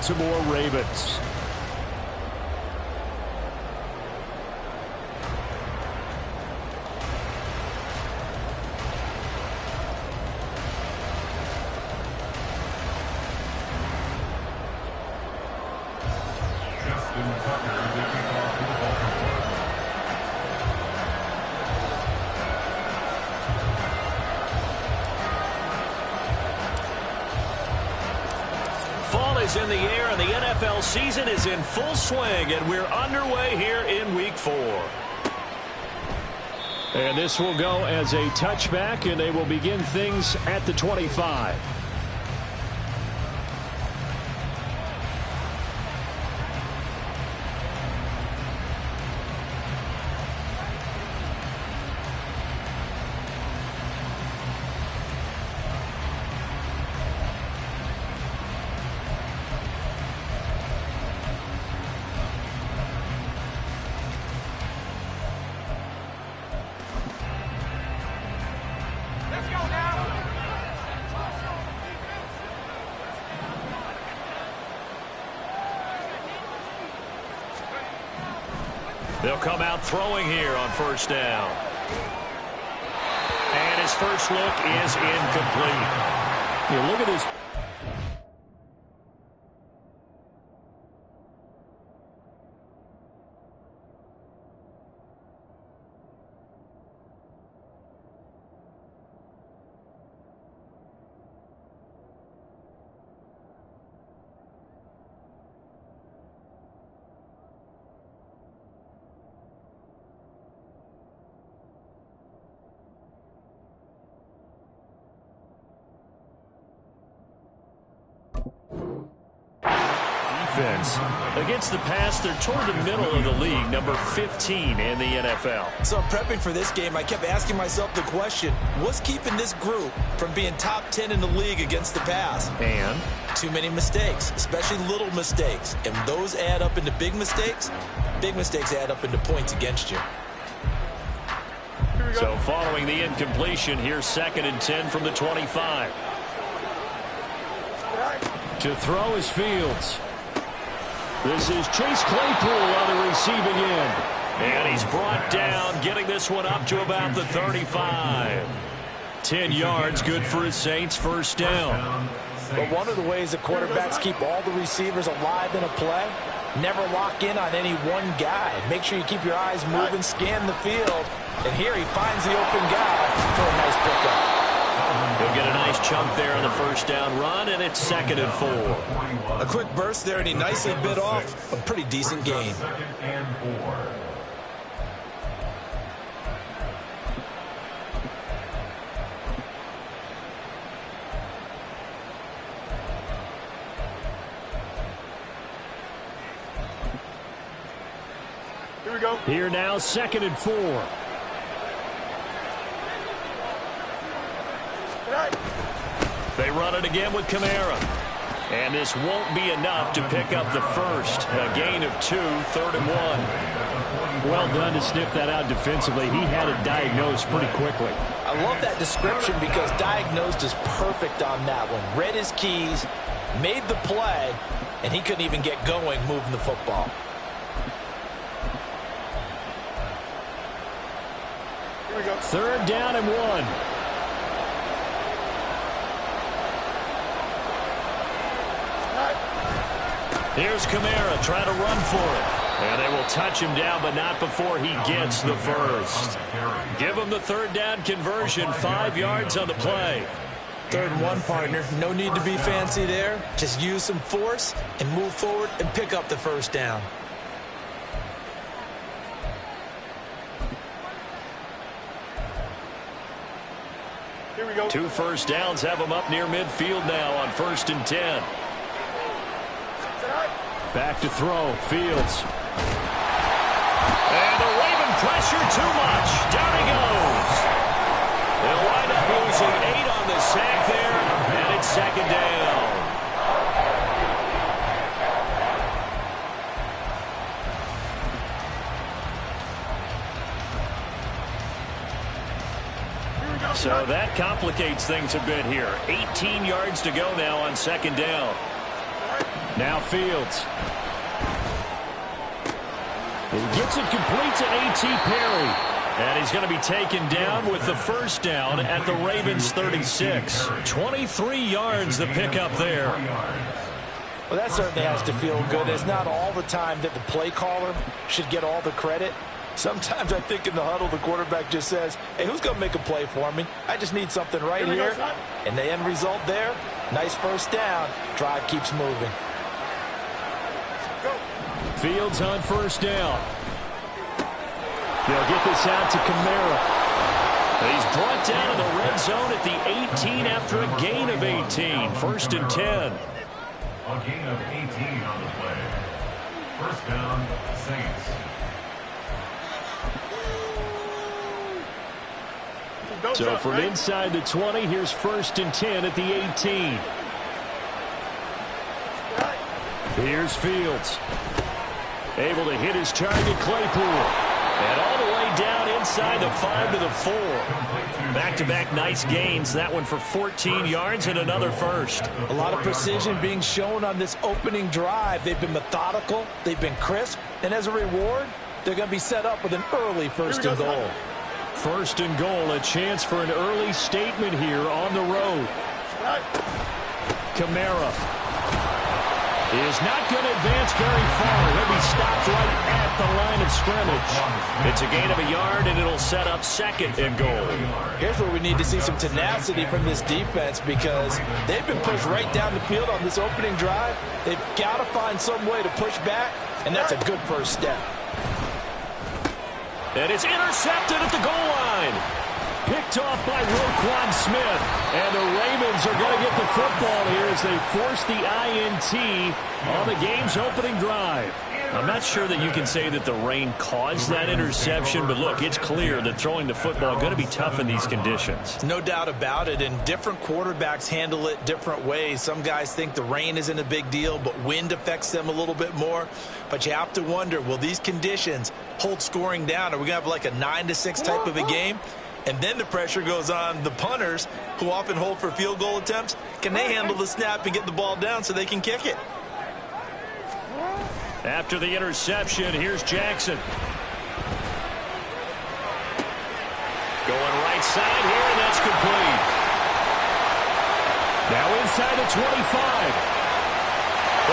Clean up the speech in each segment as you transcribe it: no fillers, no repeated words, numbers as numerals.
Baltimore Ravens. In the air, and the NFL season is in full swing, and we're underway here in Week 4. And this will go as a touchback, and they will begin things at the 25. They'll come out throwing here on first down. And his first look is incomplete. You look at his... Against the pass, they're toward the middle of the league, number 15 in the NFL. So prepping for this game, I kept asking myself the question, what's keeping this group from being top 10 in the league against the pass? And? Too many mistakes, especially little mistakes. And those add up into big mistakes. Big mistakes add up into points against you. So following the incompletion, here's 2nd and 10 from the 25. To throw is Fields. This is Chase Claypool on the receiving end. And he's brought down, getting this one up to about the 35. 10 yards, good for his Saints, first down. But one of the ways that quarterbacks keep all the receivers alive in a play, never lock in on any one guy. Make sure you keep your eyes moving, scan the field. And here he finds the open guy for a nice pickup. He'll get a nice chunk there on the first down run, and it's 2nd and 4. A quick burst there, and he nicely bit off a pretty decent gain. Here we go. Here now, 2nd and 4. They run it again with Kamara. And this won't be enough to pick up the first. A gain of 2, 3rd and 1. Well done to sniff that out defensively. He had it diagnosed pretty quickly. I love that description because diagnosed is perfect on that one. Read his keys, made the play, and he couldn't even get going moving the football. Here we go. 3rd down and 1. Here's Kamara trying to run for it. And they will touch him down, but not before he gets the first. Give him the 3rd down conversion, 5 yards on the play. 3rd and 1, partner. No need to be fancy there. Just use some force and move forward and pick up the first down. Here we go. 2 first downs have him up near midfield now on 1st and 10. Back to throw. Fields. And the Raven pressure too much. Down he goes. They'll wind up losing 8 on the sack there, and it's 2nd down. So that complicates things a bit here. 18 yards to go now on 2nd down. Now Fields. He gets it complete to A.T. Perry. And he's going to be taken down with the first down at the Ravens 36. 23 yards the pickup there. Well, that certainly has to feel good. It's not all the time that the play caller should get all the credit. Sometimes I think in the huddle, the quarterback just says, hey, who's going to make a play for me? I just need something right here. And the end result there, nice first down. Drive keeps moving. Fields on first down. They'll get this out to Kamara. He's brought down in the red zone at the 18 after a gain of 18. First and 10. A gain of 18 on the play. First down, Saints. So from inside the 20, here's first and 10 at the 18. Here's Fields. Able to hit his target, Claypool. And all the way down inside the 5 to the 4. Back-to-back nice gains. That one for 14 yards and another first. A lot of precision being shown on this opening drive. They've been methodical. They've been crisp. And as a reward, they're going to be set up with an early first and goal. First and goal, a chance for an early statement here on the road. Kamara is not going to advance very far. He'll be stopped right at the line of scrimmage. It's a gain of a yard, and it'll set up second and goal. Here's where we need to see some tenacity from this defense because they've been pushed right down the field on this opening drive. They've got to find some way to push back, and that's a good first step. And it's intercepted at the goal line. Picked off by Roquan Smith. And the Ravens are going to get the football here as they force the INT on the game's opening drive. I'm not sure that you can say that the rain caused that interception, but look, it's clear that throwing the football is going to be tough in these conditions. No doubt about it, and different quarterbacks handle it different ways. Some guys think the rain isn't a big deal, but wind affects them a little bit more. But you have to wonder, will these conditions hold scoring down? Are we going to have like a 9-6 type of a game? And then the pressure goes on the punters, who often hold for field goal attempts. Can they handle the snap and get the ball down so they can kick it? After the interception, here's Jackson. Going right side here, and that's complete. Now inside the 25.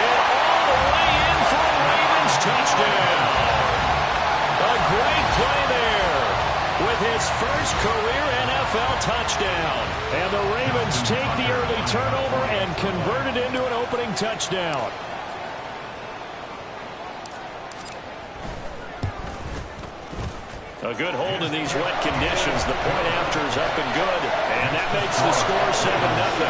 And all the way in for a Ravens touchdown. A great play there with his first career NFL touchdown. And the Ravens take the early turnover and convert it into an opening touchdown. A good hold in these wet conditions. The point after is up and good. And that makes the score 7-0.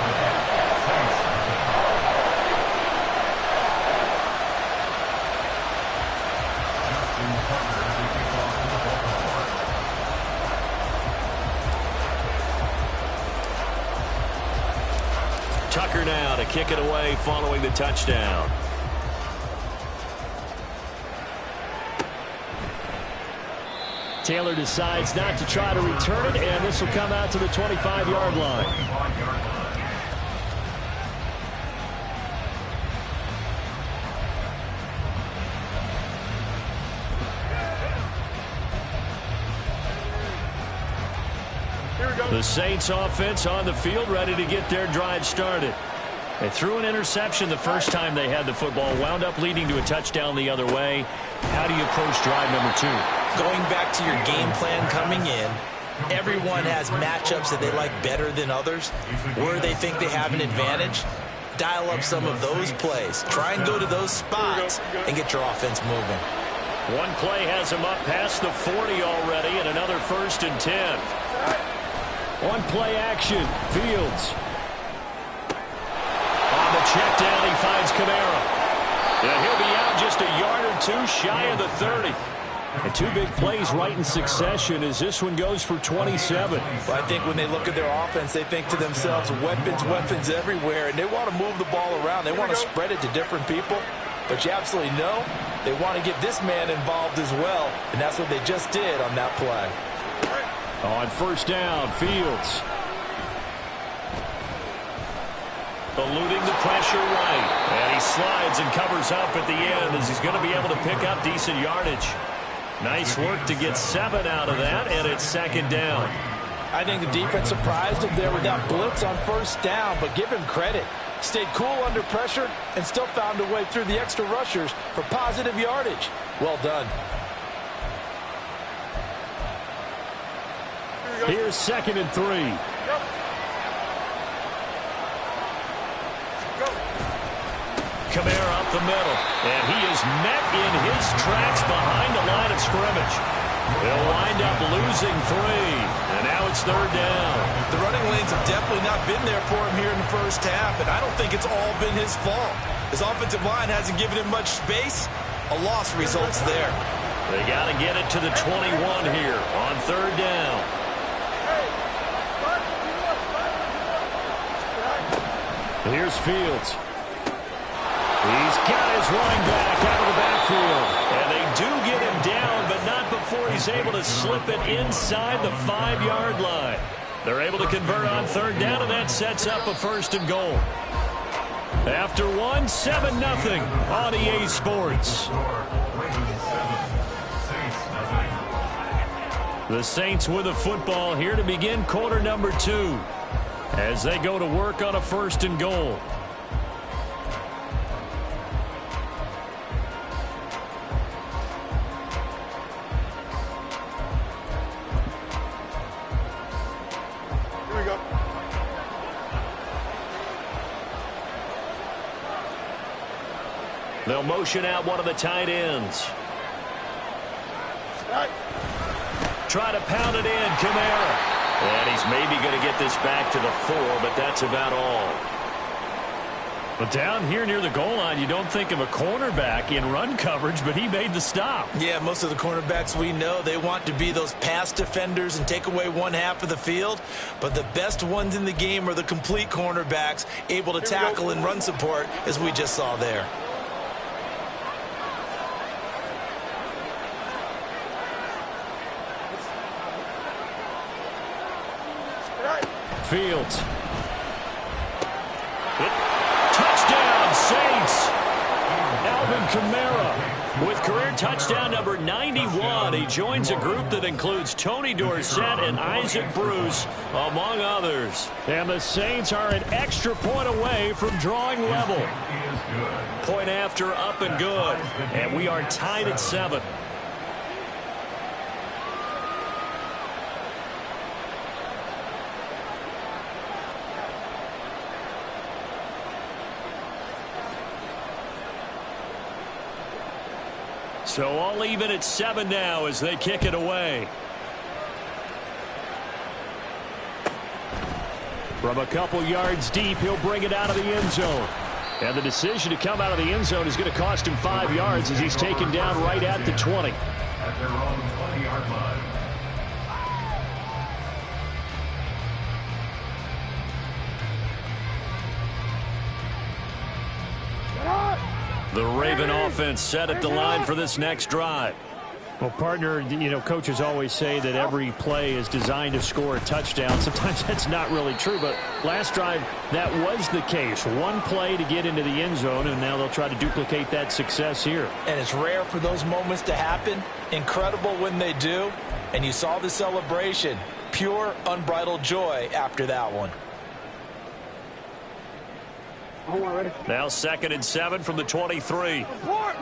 Tucker now to kick it away following the touchdown. Taylor decides not to try to return it, and this will come out to the 25-yard line. The Saints offense on the field, ready to get their drive started. They threw an interception the first time they had the football, wound up leading to a touchdown the other way. How do you approach drive number 2? Going back to your game plan coming in, everyone has matchups that they like better than others, where they think they have an advantage. Dial up some of those plays. Try and go to those spots and get your offense moving. One play has him up past the 40 already, and another first and 10. One play action. Fields. On the check down, he finds Kamara. And he'll be out just a yard or two shy of the 30. And two big plays right in succession as this one goes for 27. Well, I think when they look at their offense, they think to themselves, weapons, weapons everywhere, and they want to move the ball around. They want to spread it to different people. But you absolutely know they want to get this man involved as well, and that's what they just did on that play. On first down, Fields. Eluding the pressure right. And he he slides and covers up at the end as he's going to be able to pick up decent yardage. Nice work to get 7 out of that, and it's second down. I think the defense surprised him there with that blitz on first down, but give him credit. Stayed cool under pressure and still found a way through the extra rushers for positive yardage. Well done. Here's 2nd and 3. Kamara up the middle, and he is met in his tracks behind the line of scrimmage. They'll wind up losing 3, and now it's 3rd down. The running lanes have definitely not been there for him here in the first half, and I don't think it's all been his fault. His offensive line hasn't given him much space. A loss results there. They got to get it to the 21 here on 3rd down. Here's Fields. He's got his running back out of the backfield. And they do get him down, but not before he's able to slip it inside the 5-yard line. They're able to convert on 3rd down, and that sets up a 1st and goal. After 1, 7-0 on EA Sports. The Saints with the football here to begin quarter number 2 as they go to work on a 1st and goal. They'll motion out one of the tight ends. Try to pound it in, Kamara. And he's maybe going to get this back to the 4, but that's about all. But down here near the goal line, you don't think of a cornerback in run coverage, but he made the stop. Yeah, most of the cornerbacks we know, they want to be those pass defenders and take away one half of the field. But the best ones in the game are the complete cornerbacks, able to tackle and run support, as we just saw there. Fields. Touchdown, Saints. Alvin Kamara with career touchdown number 91. He joins a group that includes Tony Dorsett and Isaac Bruce, among others. And the Saints are an extra point away from drawing level. Point after, up and good. And we are tied at 7. So all even at 7 now as they kick it away. From a couple yards deep, he'll bring it out of the end zone. And the decision to come out of the end zone is going to cost him 5 yards as he's taken down right at the 20. At their own 20-yard line. The Raven offense set at the line for this next drive. Well, partner, you know, coaches always say that every play is designed to score a touchdown. Sometimes that's not really true, but last drive, that was the case. One play to get into the end zone, and now they'll try to duplicate that success here. And it's rare for those moments to happen. Incredible when they do. And you saw the celebration. Pure, unbridled joy after that one. Now 2nd and 7 from the 23. Report!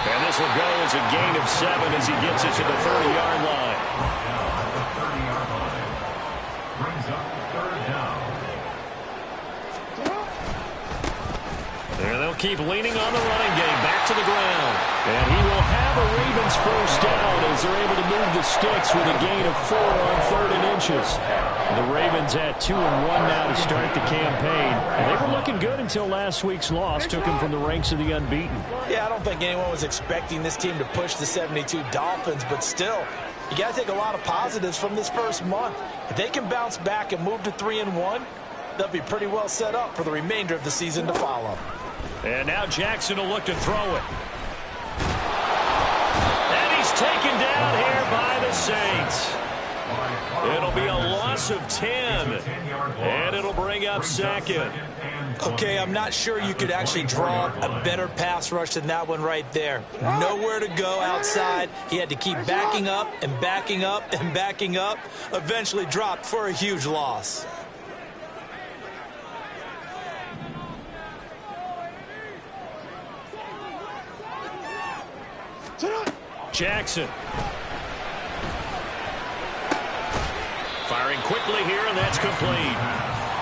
And this will go as a gain of 7 as he gets it to the 30-yard line. The 30-yard line brings up 3rd down. And they'll keep leaning on the running game. Back to the ground. And he will have a Ravens 1st down as they're able to move the sticks with a gain of 4 on 3rd and inches. The Ravens at 2-1 now to start the campaign. And they were looking good until last week's loss took them from the ranks of the unbeaten. Yeah, I don't think anyone was expecting this team to push the 72 Dolphins, but still, you got to take a lot of positives from this first month. If they can bounce back and move to 3-1, they'll be pretty well set up for the remainder of the season to follow. And now Jackson will look to throw it. And he's taken down here by the the Saints. It'll be a loss of 10, and it'll bring up second. Okay, I'm not sure you could actually draw a better pass rush than that one right there. Nowhere to go outside. He had to keep backing up and backing up and backing up. Eventually dropped for a huge loss. Jackson. Firing quickly here, and that's complete.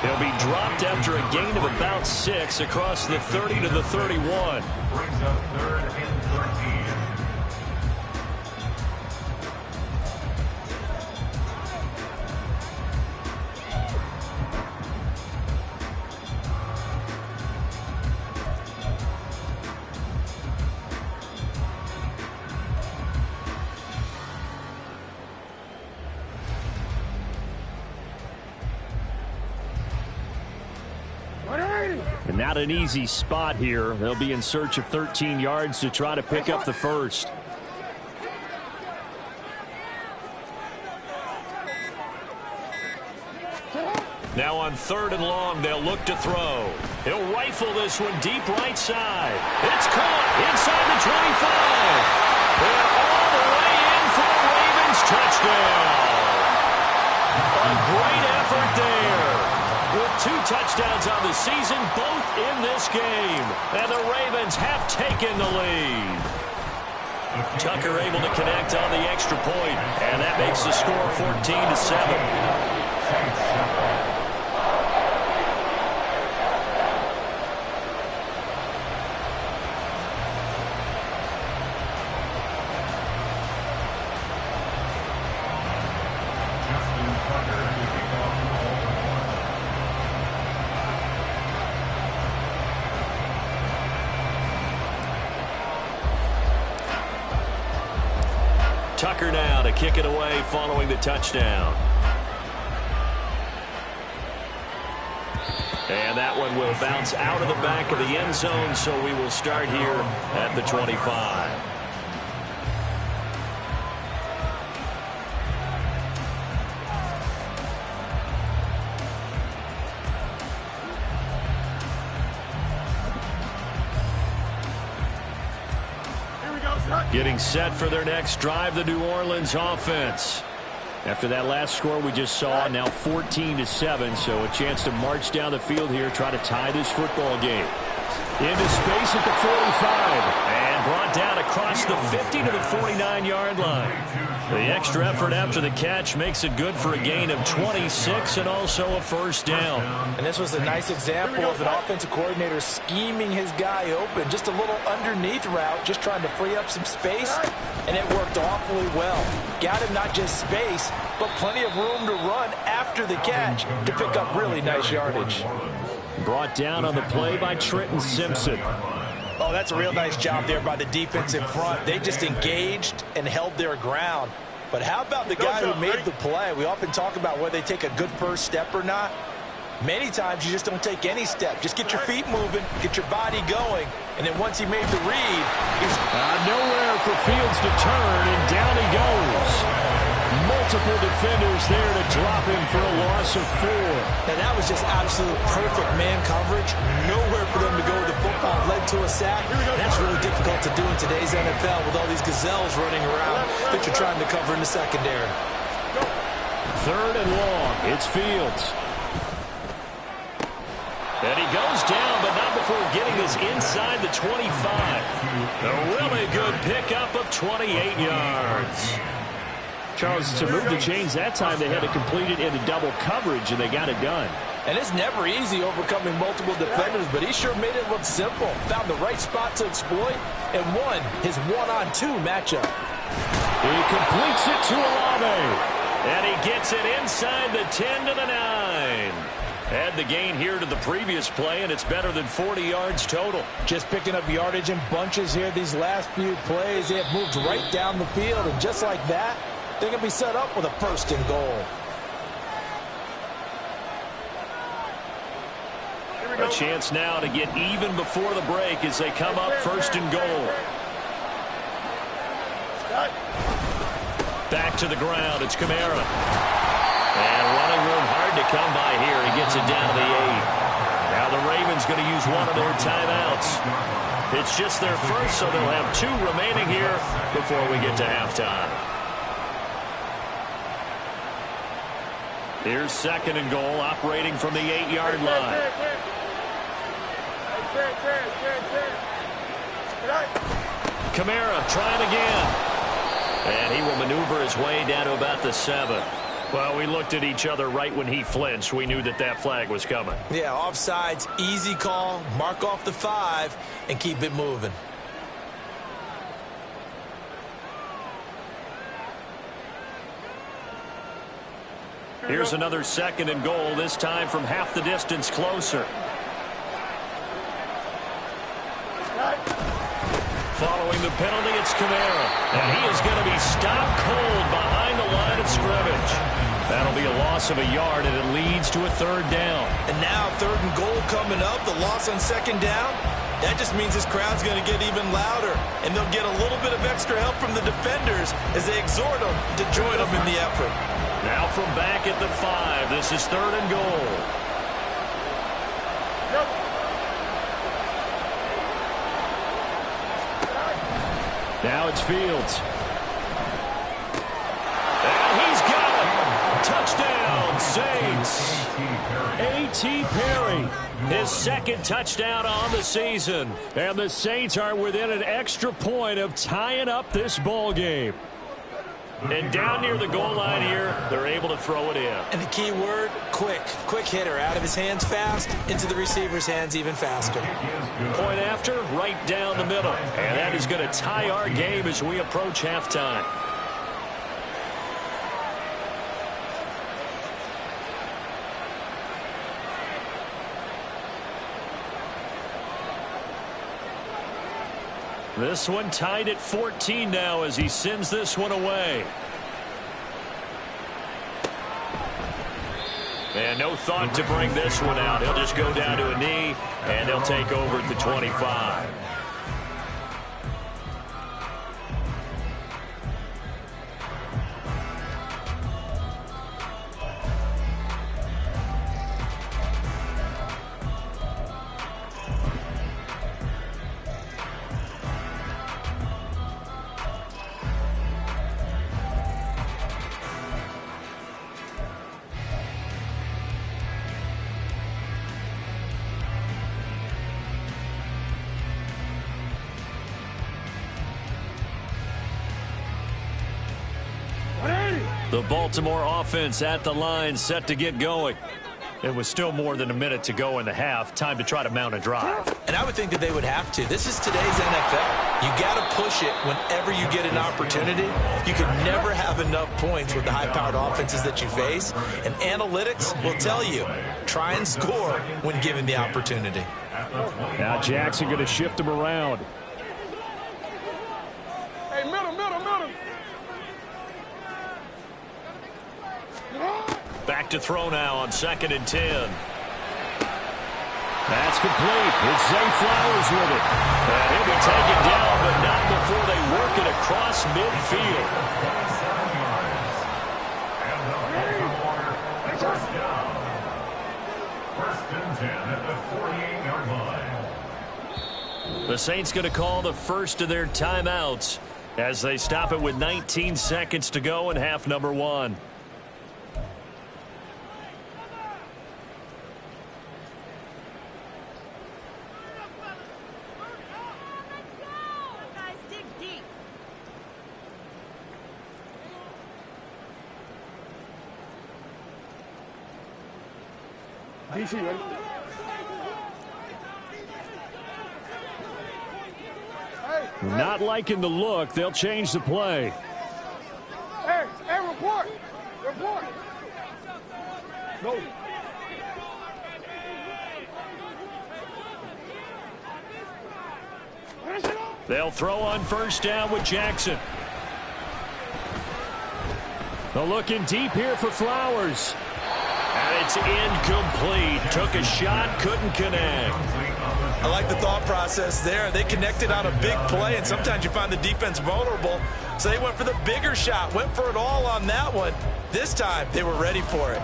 He'll be dropped after a gain of about 6 across the 30 to the 31. Brings up 3rd and 13. And not an easy spot here. They'll be in search of 13 yards to try to pick up the first. Now on 3rd and long, they'll look to throw. He'll rifle this one deep right side. It's caught inside the 25. And all the way in for a Ravens touchdown. A great effort there. With 2 touchdowns on the season, both in this game. And the Ravens have taken the lead. Tucker able to connect on the extra point, and that makes the score 14-7. Tucker now to kick it away following the touchdown. And that one will bounce out of the back of the end zone, so we will start here at the 25. Getting set for their next drive, the New Orleans offense. After that last score we just saw, now 14-7, so a chance to march down the field here, try to tie this football game. Into space at the 45, and brought down across the 50 to the 49-yard line. The extra effort after the catch makes it good for a gain of 26 and also a first down. And this was a nice example of an offensive coordinator scheming his guy open. Just a little underneath route, just trying to free up some space, and it worked awfully well. Got him not just space, but plenty of room to run after the catch to pick up really nice yardage. Brought down on the play by Trenton Simpson. Oh, that's a real nice job there by the defense in front. They just engaged and held their ground. But how about the guy who made the play? We often talk about whether they take a good first step or not. Many times you just don't take any step. Just get your feet moving, get your body going, and then once he made the read, he's nowhere for Fields to turn, and down he goes. Multiple defenders there to drop him for a loss of 4. And that was just absolute perfect man coverage. Nowhere for them to go with the football. Led to a sack. That's really difficult to do in today's NFL with all these gazelles running around that you're trying to cover in the secondary. 3rd and long. It's Fields. And he goes down, but not before getting this inside the 25. A really good pickup of 28 yards. Charles, to move the chains that time, they had to complete it into double coverage, and they got it done. And it's never easy overcoming multiple defenders, but he sure made it look simple. Found the right spot to exploit and won his one-on-2 matchup. He completes it to Olave. And he gets it inside the 10 to the 9. Add the gain here to the previous play, and it's better than 40 yards total. Just picking up yardage in bunches here these last few plays. They have moved right down the field, and just like that, they're going to be set up with a 1st and goal. A chance now to get even before the break as they come up 1st and goal. Back to the ground. It's Kamara. And running room hard to come by here. He gets it down to the 8. Now the Ravens going to use one of their timeouts. It's just their first, so they'll have 2 remaining here before we get to halftime. Here's 2nd and goal, operating from the 8-yard line. Kamara trying again. And he will maneuver his way down to about the 7. Well, we looked at each other right when he flinched. We knew that that flag was coming. Yeah, offsides, easy call. Mark off the 5 and keep it moving. Here's another 2nd and goal, this time from half the distance closer. Following the penalty, it's Kamara. And he is going to be stopped cold behind the line of scrimmage. That'll be a loss of a yard, and it leads to a 3rd down. And now 3rd and goal coming up, the loss on 2nd down. That just means this crowd's going to get even louder. And they'll get a little bit of extra help from the defenders as they exhort them to join them in the effort. Now from back at the 5, this is 3rd and goal. Now it's Fields. And he's got it. Touchdown, Saints. A.T. Perry, his 2nd touchdown on the season. And the Saints are within an extra point of tying up this ball game. And down near the goal line here, they're able to throw it in. And the key word, quick. Quick hitter, out of his hands fast, into the receiver's hands even faster. Point after, right down the middle. And that is going to tie our game as we approach halftime. This one tied at 14 now as he sends this one away. And no thought to bring this one out. He'll just go down to a knee, and they'll take over at the 25. The Baltimore offense at the line, set to get going. It was still more than a minute to go in the half. Time to try to mount a drive. And I would think that they would have to. This is today's NFL. You got to push it whenever you get an opportunity. You could never have enough points with the high-powered offenses that you face. And analytics will tell you, try and score when given the opportunity. Now Jackson going to shift him around. Hey, middle. Back to throw now on 2nd and 10. That's complete. It's Zay Flowers with it. And he'll be taken down, but not before they work it across midfield. First down. 1st and 10 at the 48-yard line. The Saints going to call the first of their timeouts as they stop it with 19 seconds to go in half number 1. DC, ready? Not liking the look. They'll change the play. Hey, report. No. They'll throw on 1st down with Jackson. They're looking deep here for Flowers. And it's incomplete. Took a shot, couldn't connect. I like the thought process there. They connected on a big play, and sometimes you find the defense vulnerable So they went for the bigger shot, went for it all on that one. This time, they were ready for it.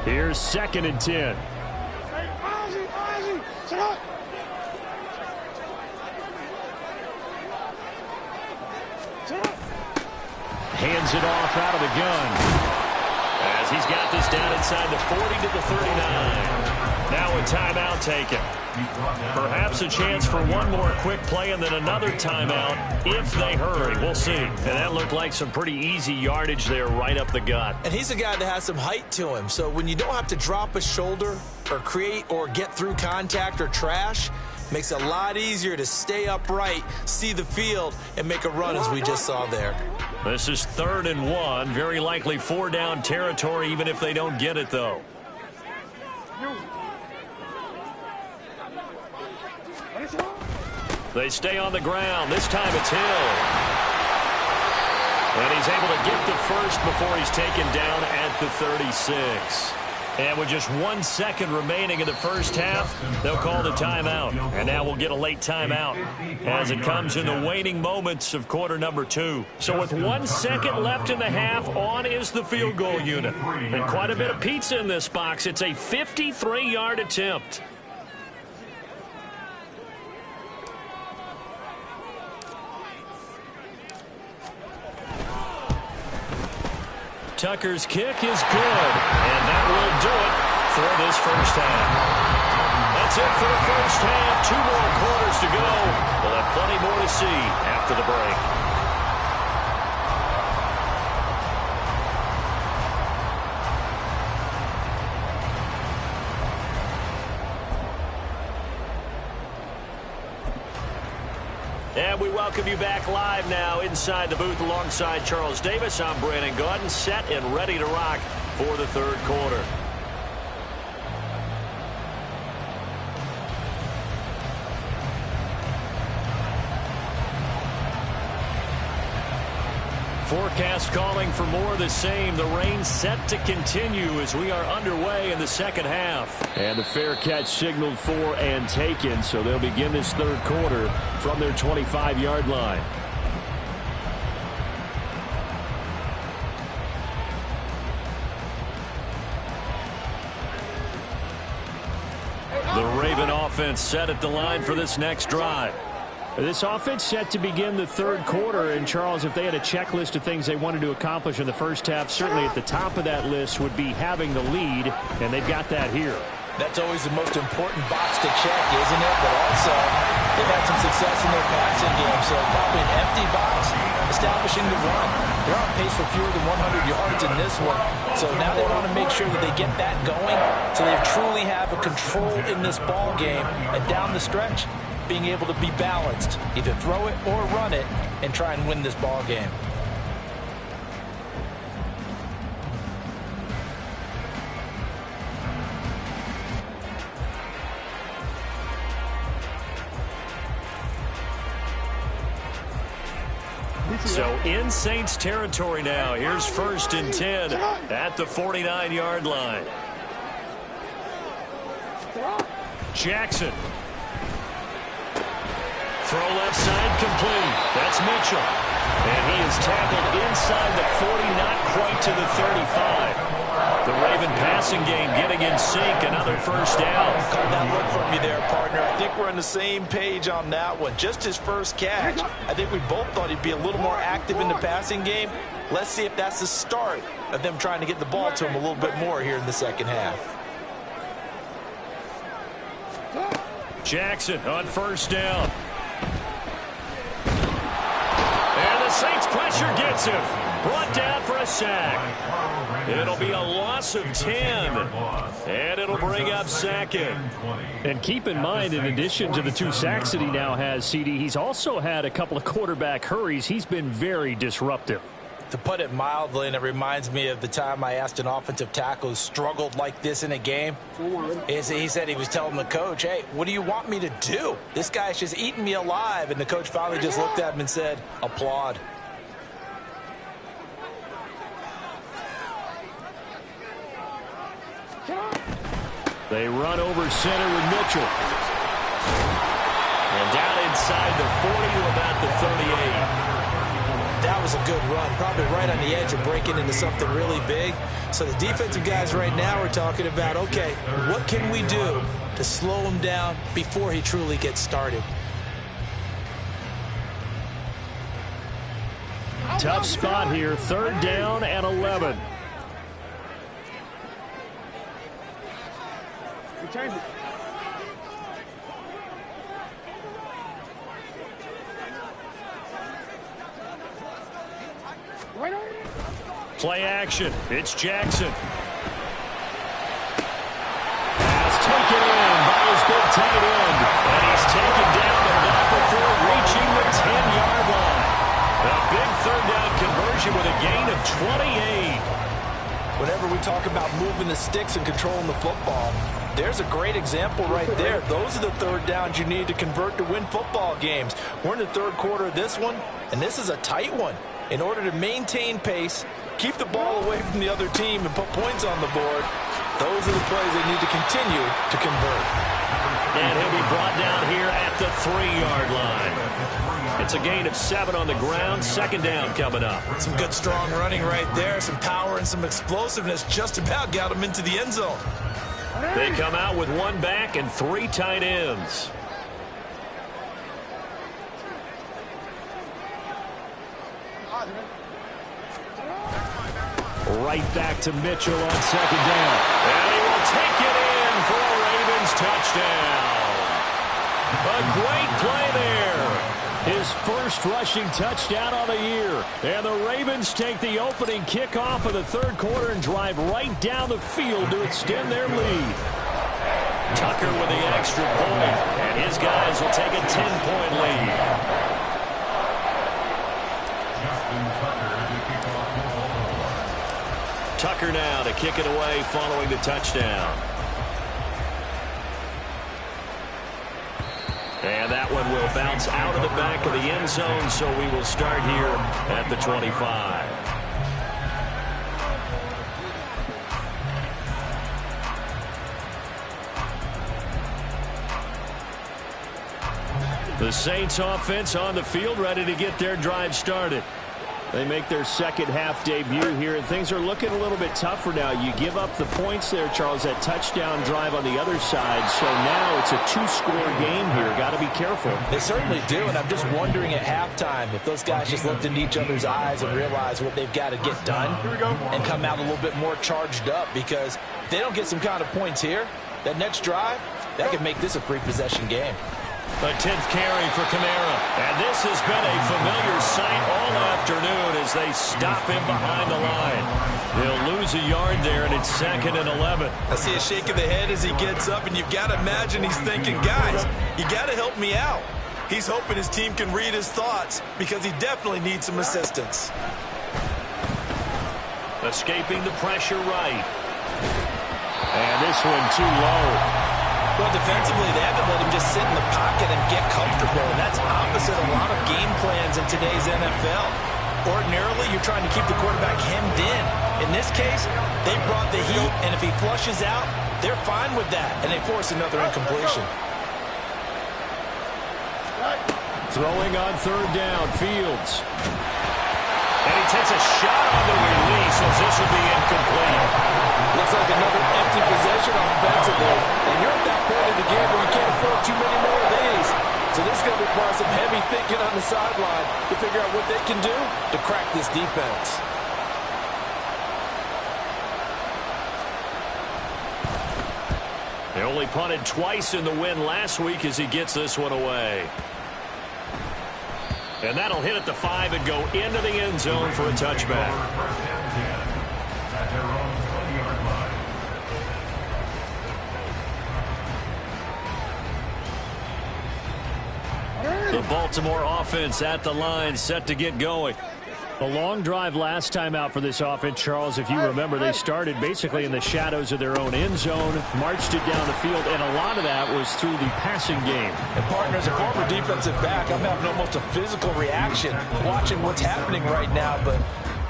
Here's 2nd and 10. Hands it off out of the gun. As he's got this down inside the 40 to the 39. Now a timeout taken. Perhaps a chance for one more quick play and then another timeout if they hurry. We'll see. And that looked like some pretty easy yardage there right up the gut. And he's a guy that has some height to him. So when you don't have to drop a shoulder or create or get through contact or trash, makes it a lot easier to stay upright, see the field, and make a run as we just saw there. This is 3rd and 1. Very likely 4-down territory even if they don't get it, though. They stay on the ground. This time it's Hill. And he's able to get the first before he's taken down at the 36. And with just 1 second remaining in the first half, they'll call the timeout. And now we'll get a late timeout as it comes in the waning moments of quarter number 2. So with 1 second left in the half, on is the field goal unit. And quite a bit of pizza in this box. It's a 53-yard attempt. Tucker's kick is good, and that will do it for this first half. That's it for the first half. 2 more quarters to go. We'll have plenty more to see after the break. And we welcome you back live now inside the booth alongside Charles Davis. I'm Brandon Gaudin, set and ready to rock for the 3rd quarter. Forecast calling for more of the same. The rain set to continue as we are underway in the second half. And the fair catch signaled for and taken, so they'll begin this 3rd quarter from their 25-yard line. The Raven offense set at the line for this next drive. This offense set to begin the 3rd quarter, and Charles, if they had a checklist of things they wanted to accomplish in the first half, certainly at the top of that list would be having the lead, and they've got that here. That's always the most important box to check, isn't it? But also, they've had some success in their passing game, so probably an empty box, establishing the run. They're on pace for fewer than 100 yards in this one, so now they want to make sure that they get that going so they truly have a control in this ball game, and down the stretch, being able to be balanced, either throw it or run it, and try and win this ball game. So in Saints territory now. Here's 1st and 10 at the 49-yard line. Jackson. Throw left side complete. That's Mitchell. And he is tackled inside the 40, not quite to the 35. The Raven passing game getting in sync. Another first down. Caught that look from you there, partner. I think we're on the same page on that one. Just his first catch. I think we both thought he'd be a little more active in the passing game. Let's see if that's the start of them trying to get the ball to him a little bit more here in the second half. Jackson on first down. And the Saints pressure gets him. Brought down for a sack. It'll be a loss of 10. And it'll bring up 2nd. And keep in mind, in addition to the 2 sacks that he now has, CD, he's also had a couple of quarterback hurries. He's been very disruptive. To put it mildly, and it reminds me of the time I asked an offensive tackle who struggled like this in a game. He said he was telling the coach, hey, what do you want me to do? This guy's just eating me alive. And the coach finally just looked at him and said, applaud. They run over center with Mitchell. And down inside the 40 to about the 38. That was a good run, probably right on the edge of breaking into something really big. So the defensive guys right now are talking about, okay, what can we do to slow him down before he truly gets started? Tough spot here, 3rd down and 11. We change it. Right on. Play action. It's Jackson. Pass taken in by his big tight end. And he's taken down the not before reaching the 10-yard line. A big 3rd down conversion with a gain of 28. Whenever we talk about moving the sticks and controlling the football, there's a great example right there. Those are the 3rd downs you need to convert to win football games. We're in the 3rd quarter of this one, and this is a tight one. In order to maintain pace, keep the ball away from the other team, and put points on the board, those are the plays they need to continue to convert. And he'll be brought down here at the 3-yard line. It's a gain of 7 on the ground. 2nd down coming up. Some good, strong running right there. Some power and some explosiveness just about got him into the end zone. They come out with 1 back and 3 tight ends. Right back to Mitchell on 2nd down. And he will take it in for a Ravens touchdown. A great play there. His first rushing touchdown on the year. And the Ravens take the opening kickoff of the 3rd quarter and drive right down the field to extend their lead. Tucker with the extra point, and his guys will take a 10-point lead. Tucker now to kick it away following the touchdown. And that one will bounce out of the back of the end zone, so we will start here at the 25. The Saints offense on the field, ready to get their drive started. They make their 2nd half debut here, and things are looking a little bit tougher now. You give up the points there, Charles, that touchdown drive on the other side. So now it's a 2-score game here. Got to be careful. They certainly do, and I'm just wondering at halftime if those guys just looked into each other's eyes and realized what they've got to get done and come out a little bit more charged up, because if they don't get some kind of points here, that next drive, that could make this a free possession game. A 10th carry for Kamara. And this has been a familiar sight all afternoon as they stop him behind the line. They'll lose a yard there, and it's 2nd and 11. I see a shake of the head as he gets up, and you've got to imagine he's thinking, guys, you got to help me out. He's hoping his team can read his thoughts, because he definitely needs some assistance. Escaping the pressure right. And this one too low. Well, defensively, they haven't let him just sit in the pocket and get comfortable, and that's opposite a lot of game plans in today's NFL. Ordinarily, you're trying to keep the quarterback hemmed in. In this case, they brought the heat, and if he flushes out, they're fine with that, and they force another incompletion. Throwing on 3rd down, Fields. And he takes a shot on the release as this will be incomplete. Looks like another empty possession offensively, and you're at that point of the game where you can't afford too many more of these. So this is going to require some heavy thinking on the sideline to figure out what they can do to crack this defense. They only punted twice in the win last week as he gets this one away. And that'll hit at the 5 and go into the end zone for a touchback. The Baltimore offense at the line, set to get going. The long drive last time out for this offense, Charles, if you remember, they started basically in the shadows of their own end zone, marched it down the field, and a lot of that was through the passing game. And partners, a former defensive back, I'm having almost a physical reaction watching what's happening right now, but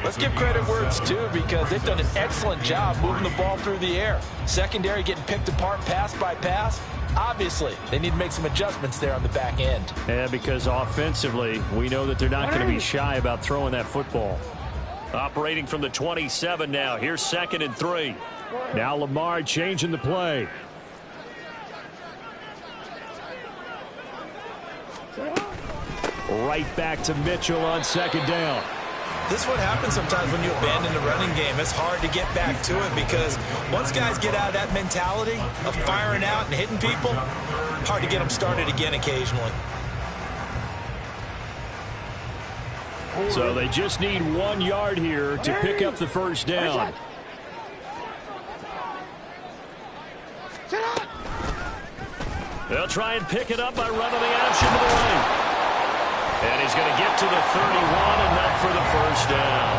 Let's give credit where it's due because they've done an excellent job moving the ball through the air. Secondary getting picked apart pass by pass. Obviously, they need to make some adjustments there on the back end. Yeah, because offensively, we know that they're not going to be shy about throwing that football. Operating from the 27 now. Here's 2nd and 3. Now Lamar changing the play. Right back to Mitchell on 2nd down. This is what happens sometimes when you abandon the running game. It's hard to get back to it because once guys get out of that mentality of firing out and hitting people, hard to get them started again occasionally. So they just need 1 yard here to pick up the first down. They'll try and pick it up by running the option to the right. And he's going to get to the 31, enough for the first down.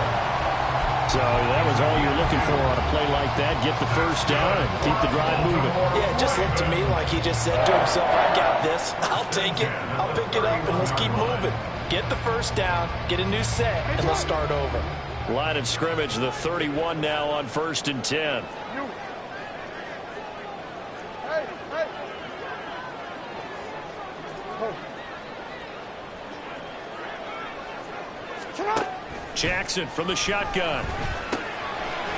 So that was all you're looking for on a play like that. Get the first down and keep the drive moving. Yeah, it just looked to me like he just said to himself, I got this. I'll take it. I'll pick it up, and let's keep moving. Get the first down, get a new set, and let's start over. Line of scrimmage, the 31 now on 1st and 10. Jackson from the shotgun.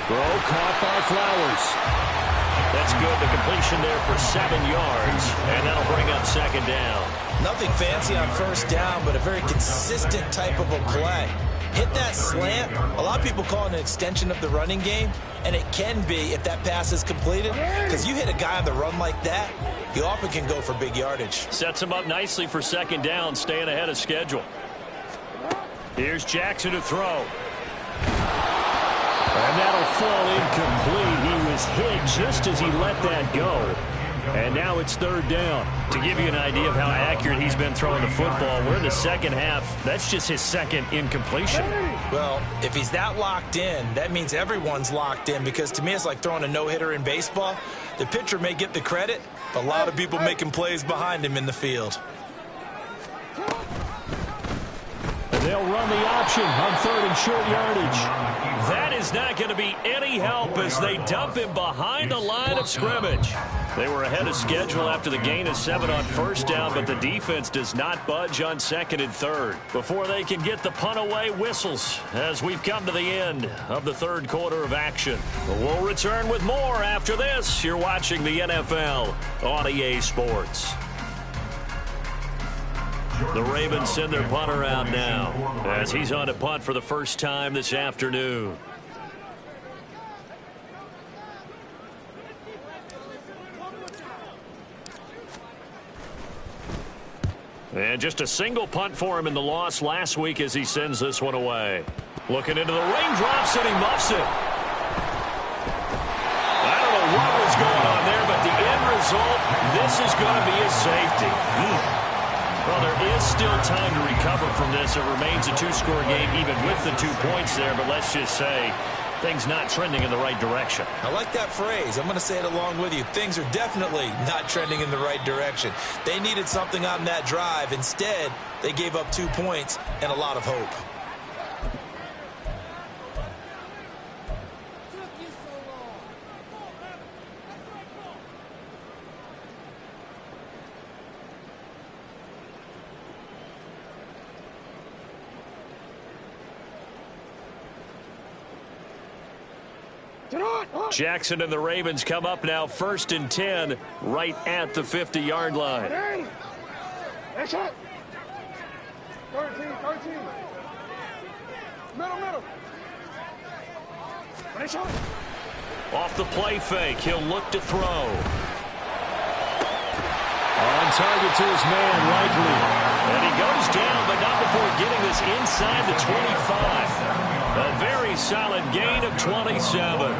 Throw caught by Flowers. That's good. The completion there for 7 yards, and that'll bring up 2nd down. Nothing fancy on first down, but a very consistent type of a play. Hit that slant. A lot of people call it an extension of the running game, and it can be if that pass is completed, because you hit a guy on the run like that, you often can go for big yardage. Sets him up nicely for 2nd down, staying ahead of schedule. Here's Jackson to throw. And that'll fall incomplete. He was hit just as he let that go. And now it's 3rd down. To give you an idea of how accurate he's been throwing the football, we're in the second half. That's just his 2nd incompletion. Well, if he's that locked in, that means everyone's locked in, because to me it's like throwing a no-hitter in baseball. The pitcher may get the credit, but a lot of people making plays behind him in the field. They'll run the option on 3rd and short yardage. That is not going to be any help as they dump him behind the line of scrimmage. They were ahead of schedule after the gain of 7 on 1st down, but the defense does not budge on 2nd and 3rd. Before they can get the punt away, whistles as we've come to the end of the 3rd quarter of action. We'll return with more after this. You're watching the NFL on EA Sports. The Ravens send their punter out now as he's on to punt for the first time this afternoon. And just a single punt for him in the loss last week as he sends this one away. Looking into the raindrops, and he muffs it. I don't know what was going on there, but the end result, this is going to be a safety. Well, there is still time to recover from this. It remains a 2-score game even with the 2 points there, but let's just say things not trending in the right direction. I like that phrase. I'm going to say it along with you. Things are definitely not trending in the right direction. They needed something on that drive. Instead, they gave up 2 points and a lot of hope. Jackson and the Ravens come up now 1st and 10 right at the 50-yard line. That's it. 13. Middle. Off the play fake, he'll look to throw. On target to his man, Likely. And he goes down, but not before getting this inside the 25. A very solid gain of 27.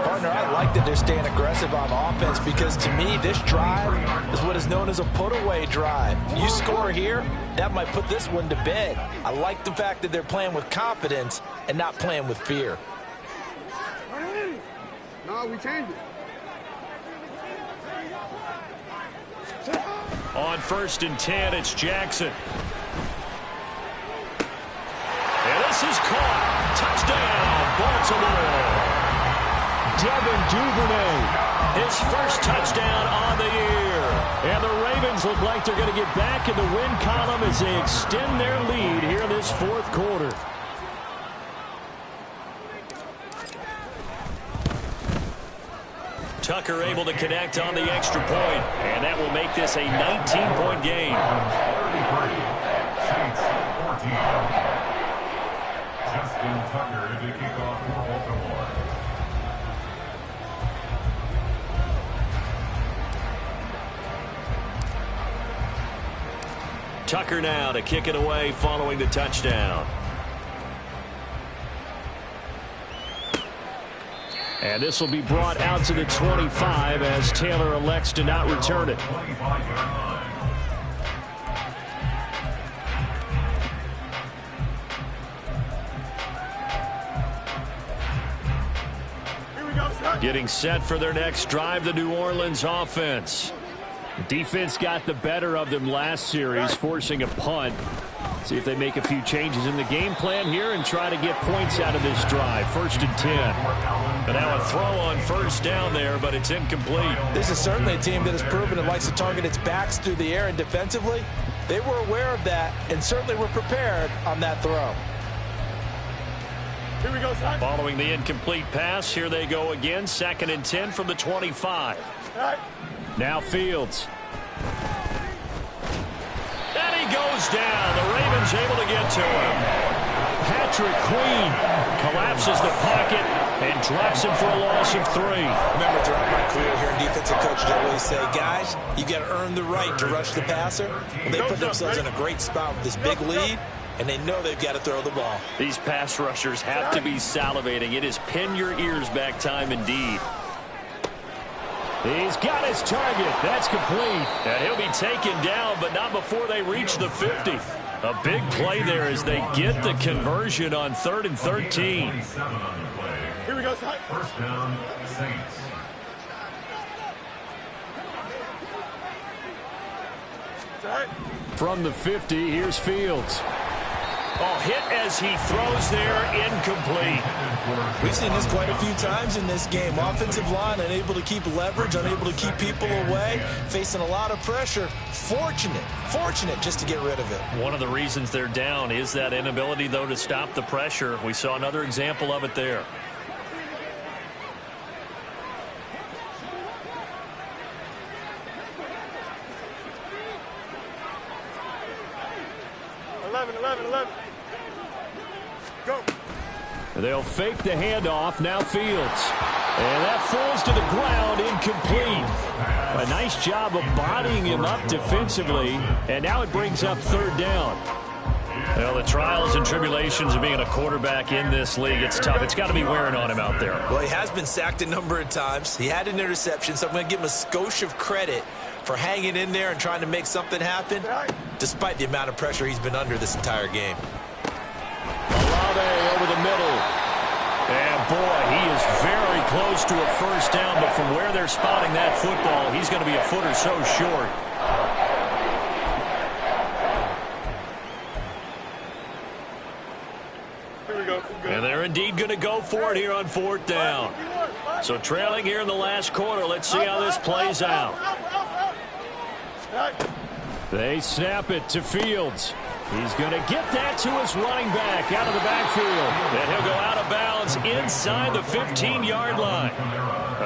Partner, I like that they're staying aggressive on offense because, to me, this drive is what is known as a put-away drive. You score here, that might put this one to bed. I like the fact that they're playing with confidence and not playing with fear. No, we changed it. On 1st and 10, it's Jackson. And this is caught. Baltimore. Devin Duvernay, his first touchdown on the year. And the Ravens look like they're going to get back in the win column as they extend their lead here in this fourth quarter. Tucker able to connect on the extra point, and that will make this a 19-point game. 33, Saints 14. Justin Tucker to kick off for Baltimore. Tucker now to kick it away following the touchdown. And this will be brought out to the 25 as Taylor elects to not return it. Getting set for their next drive, the New Orleans offense. Defense got the better of them last series, forcing a punt. See if they make a few changes in the game plan here and try to get points out of this drive. 1st and 10. But now a throw on first down there, but it's incomplete. This is certainly a team that has proven it likes to target its backs through the air and defensively. They were aware of that and certainly were prepared on that throw. Here we go, son. Following the incomplete pass, here they go again. 2nd and 10 from the 25. Right. Now Fields. And he goes down. The Ravens able to get to him. Patrick Queen collapses the pocket and drops him for a loss of 3. Remember, throughout my career here in defensive coaches, I always say, guys, you got to earn the right to rush the passer. Well, they put themselves in a great spot with this big lead, and they know they've got to throw the ball. These pass rushers have to be salivating. It is pin your ears back time indeed. He's got his target. That's complete. And he'll be taken down, but not before they reach the 50. A big play there as they get the conversion on 3rd and 13. Here we go, son. First down, Saints. Right. From the 50, here's Fields. Oh, hit as he throws there, incomplete. We've seen this quite a few times in this game. Offensive line unable to keep leverage, unable to keep people away, facing a lot of pressure. Fortunate just to get rid of it. One of the reasons they're down is that inability, though, to stop the pressure. We saw another example of it there. Go. They'll fake the handoff. Now Fields. And that falls to the ground, incomplete. A nice job of bodying him up defensively. And now it brings up 3rd down. Well, the trials and tribulations of being a quarterback in this league, it's tough. It's got to be wearing on him out there. Well, he has been sacked a number of times. He had an interception, so I'm going to give him a skosh of credit for hanging in there and trying to make something happen, despite the amount of pressure he's been under this entire game. Olave over the middle. And, boy, he is very close to a first down, but from where they're spotting that football, he's going to be a foot or so short. Here we go. And they're indeed going to go for it here on 4th down. So trailing here in the last quarter. Let's see how this plays out. They snap it to Fields. He's going to get that to his running back out of the backfield. And he'll go out of bounds inside the 15-yard line.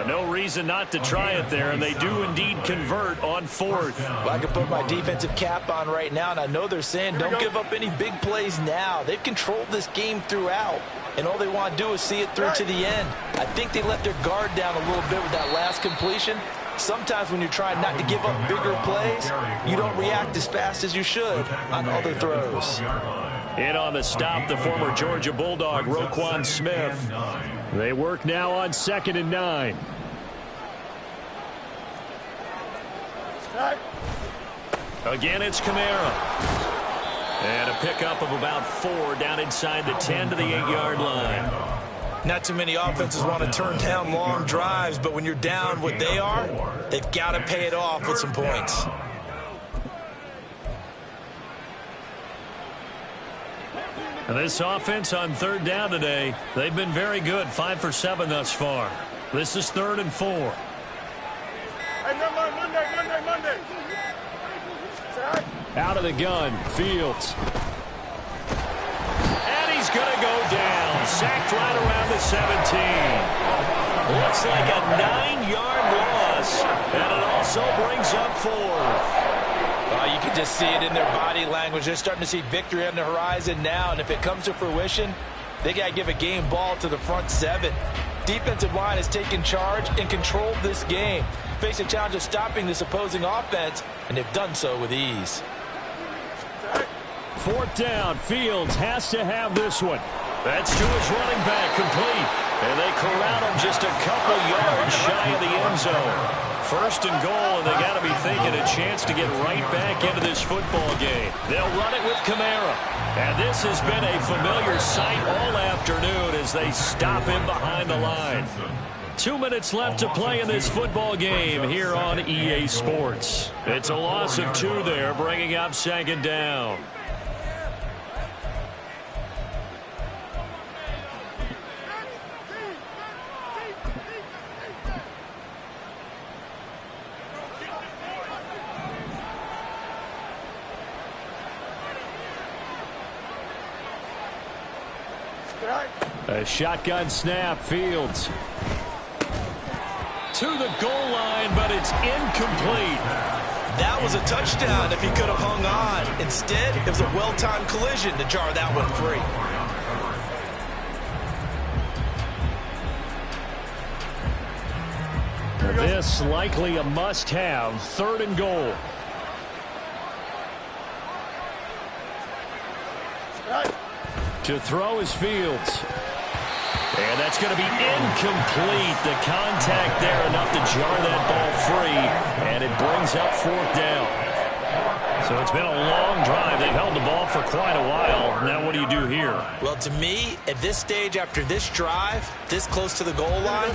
No reason not to try it there, and they do indeed convert on 4th. Well, I can put my defensive cap on right now, and I know they're saying don't give up any big plays now. They've controlled this game throughout, and all they want to do is see it through to the end. I think they let their guard down a little bit with that last completion. Sometimes when you're trying not to give up bigger plays, you don't react as fast as you should on other throws. In on the stop, the former Georgia Bulldog, Roquan Smith. They work now on 2nd and 9. Again, it's Kamara. And a pickup of about 4 down inside the 10 to the 8-yard line. Not too many offenses want to turn down long drives, but when you're down what they are, they've got to pay it off with some points. And this offense on third down today, they've been very good, 5 for 7 thus far. This is 3rd and 4. Hey, Monday. Out of the gun, Fields. And he's going to go down. Sacked right around the 17. Looks like a 9-yard loss. And it also brings up 4th. You can just see it in their body language. They're starting to see victory on the horizon now. And if it comes to fruition, they got to give a game ball to the front 7. Defensive line has taken charge and controlled this game. Face a challenge of stopping this opposing offense, and they've done so with ease. 4th down. Fields has to have this one. That's to his running back, complete. And they corral him just a couple yards shy of the end zone. 1st and goal, and they got to be thinking a chance to get right back into this football game. They'll run it with Kamara. And this has been a familiar sight all afternoon as they stop him behind the line. 2 minutes left to play in this football game here on EA Sports. It's a loss of 2 there, bringing up 2nd down. A shotgun snap, Fields. To the goal line, but it's incomplete. That was a touchdown if he could have hung on. Instead, it was a well-timed collision to jar that one free. This likely a must-have. 3rd and goal. To throw is Fields. And that's going to be incomplete. The contact there enough to jar that ball free. And it brings up 4th down. So it's been a long drive. They've held the ball for quite a while. Now what do you do here? Well, to me, at this stage after this drive, this close to the goal line,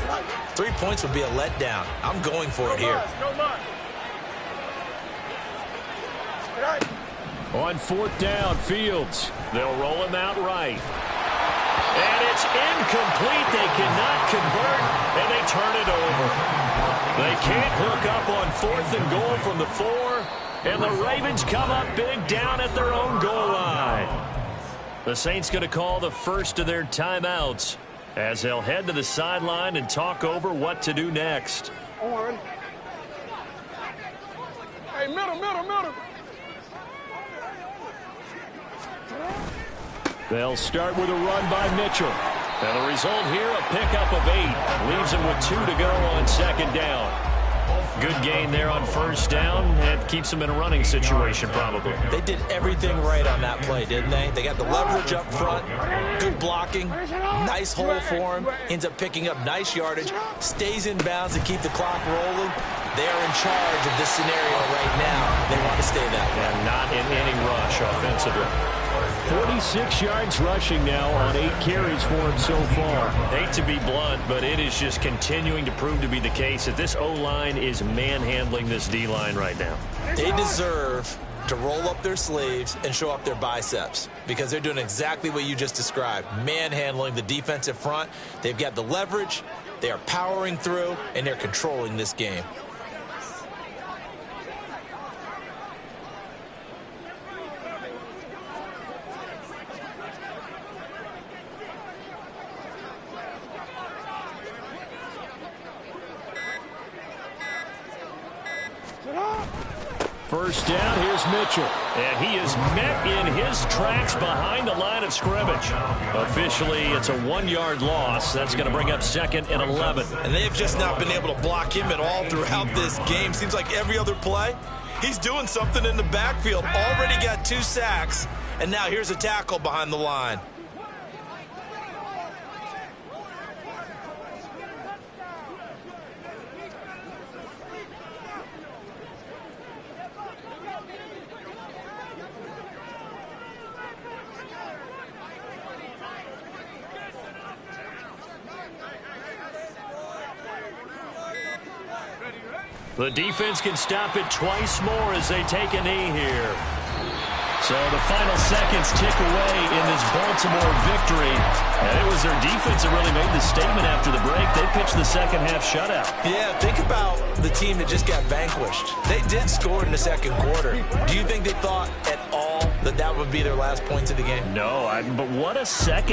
3 points would be a letdown. I'm going for it here. On 4th down, Fields. They'll roll him out right. And it's incomplete. They cannot convert, and they turn it over. They can't hook up on 4th and goal from the 4, and the Ravens come up big down at their own goal line. The Saints going to call the first of their timeouts as they'll head to the sideline and talk over what to do next. On. Hey, middle. They'll start with a run by Mitchell. And the result here, a pickup of 8. Leaves him with 2 to go on 2nd down. Good gain there on 1st down. It keeps them in a running situation, probably. They did everything right on that play, didn't they? They got the leverage up front, good blocking, nice hole for him, ends up picking up nice yardage, stays in bounds to keep the clock rolling. They are in charge of this scenario right now. They want to stay that way. And not in any rush offensively. 46 yards rushing now on 8 carries for him so far. Hate to be blunt, but it is just continuing to prove to be the case that this O-line is manhandling this D-line right now. They deserve to roll up their sleeves and show up their biceps because they're doing exactly what you just described, manhandling the defensive front. They've got the leverage, they are powering through, and they're controlling this game. First down, here's Mitchell. And he is met in his tracks behind the line of scrimmage. Officially, it's a 1-yard loss. That's going to bring up 2nd and 11. And they've just not been able to block him at all throughout this game. Seems like every other play, he's doing something in the backfield. Already got 2 sacks, and now here's a tackle behind the line. The defense can stop it twice more as they take a knee here. So the final seconds tick away in this Baltimore victory. And it was their defense that really made the statement after the break. They pitched the second half shutout. Yeah, think about the team that just got vanquished. They did score in the second quarter. Do you think they thought at all that that would be their last points of the game? No, but what a second